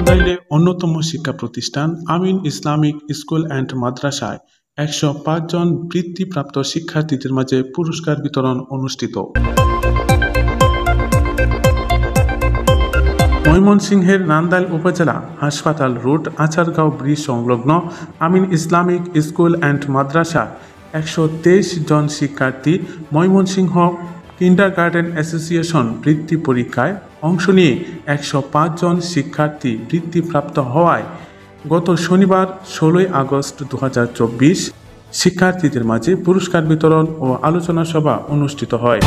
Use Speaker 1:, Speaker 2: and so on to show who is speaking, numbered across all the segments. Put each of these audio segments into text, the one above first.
Speaker 1: টাঙ্গাইলে অন্যতম শিক্ষা প্রতিষ্ঠান আমিন ইসলামিক স্কুল অ্যান্ড মাদ্রাসায় ১০৫ জন বৃত্তিপ্রাপ্ত শিক্ষার্থীদের মাঝে পুরস্কার বিতরণ অনুষ্ঠিত। ময়মনসিংহের নান্দাইল উপজেলা হাসপাতাল রোড আচারগাঁও ব্রিজ সংলগ্ন আমিন ইসলামিক স্কুল অ্যান্ড মাদ্রাসা ১২৩ জন শিক্ষার্থী ময়মনসিংহ কিন্ডারগার্টেন অ্যাসোসিয়েশন বৃত্তি পরীক্ষায় অংশ নিয়ে ১০৫ জন শিক্ষার্থী বৃত্তিপ্রাপ্ত হওয়ায় গত শনিবার ১৬ আগস্ট ২০২৪ শিক্ষার্থীদের মাঝে পুরস্কার বিতরণ ও আলোচনা সভা অনুষ্ঠিত হয়।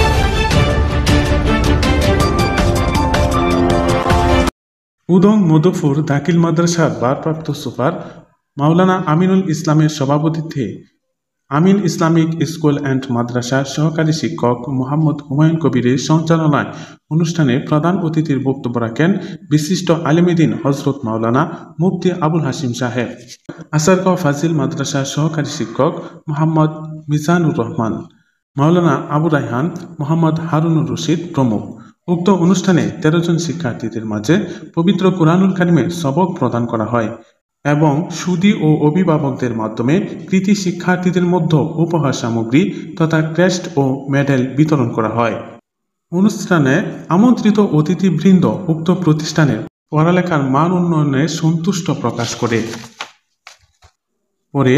Speaker 1: উদং মধুপুর দাখিল মাদ্রাসার ভারপ্রাপ্ত সুপার মাওলানা আমিনুল ইসলামের সভাপতিত্বে আমিন ইসলামিক স্কুল অ্যান্ড মাদ্রাসার সহকারী শিক্ষক মোহাম্মদ হুমায়ুন কবিরের সঞ্চালনায় অনুষ্ঠানে প্রধান অতিথির বক্তব্য রাখেন বিশিষ্ট আলিমুদ্দিন হজরত মাওলানা মুফতি আবুল হাশিম সাহেব, আচারগাঁও ফাজিল মাদ্রাসার সহকারী শিক্ষক মোহাম্মদ মিজানুর রহমান, মাওলানা আবু রায়হান, মোহাম্মদ হারুনুর রশিদ প্রমুখ। উক্ত অনুষ্ঠানে ১৩ জন শিক্ষার্থীদের মাঝে পবিত্র কুরআনুল কারিমের সবক প্রদান করা হয় এবং সুদী ও অভিভাবকদের মাধ্যমে কৃতি শিক্ষার্থীদের মধ্যে উপহার সামগ্রী তথা ক্রেস্ট ও মেডেল বিতরণ করা হয়। অনুষ্ঠানে আমন্ত্রিত অতিথিবৃন্দ উক্ত প্রতিষ্ঠানের পড়ালেখার মান উন্নয়নে সন্তুষ্ট প্রকাশ করে পরে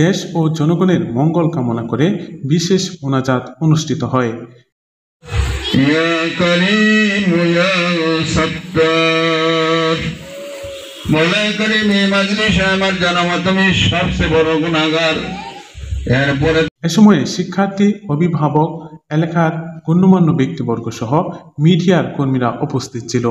Speaker 1: দেশ ও জনগণের মঙ্গল কামনা করে বিশেষ মোনাজাত অনুষ্ঠিত হয়।
Speaker 2: মৌলাই করিম এই মাজলিসে আমার জানামত তুমি সবচেয়ে বড় গুনাহগার।
Speaker 1: এ সময়ে শিক্ষার্থী, অভিভাবক, এলাকার গণ্যমান্য ব্যক্তিবর্গ সহ মিডিয়ার কর্মীরা উপস্থিত ছিল।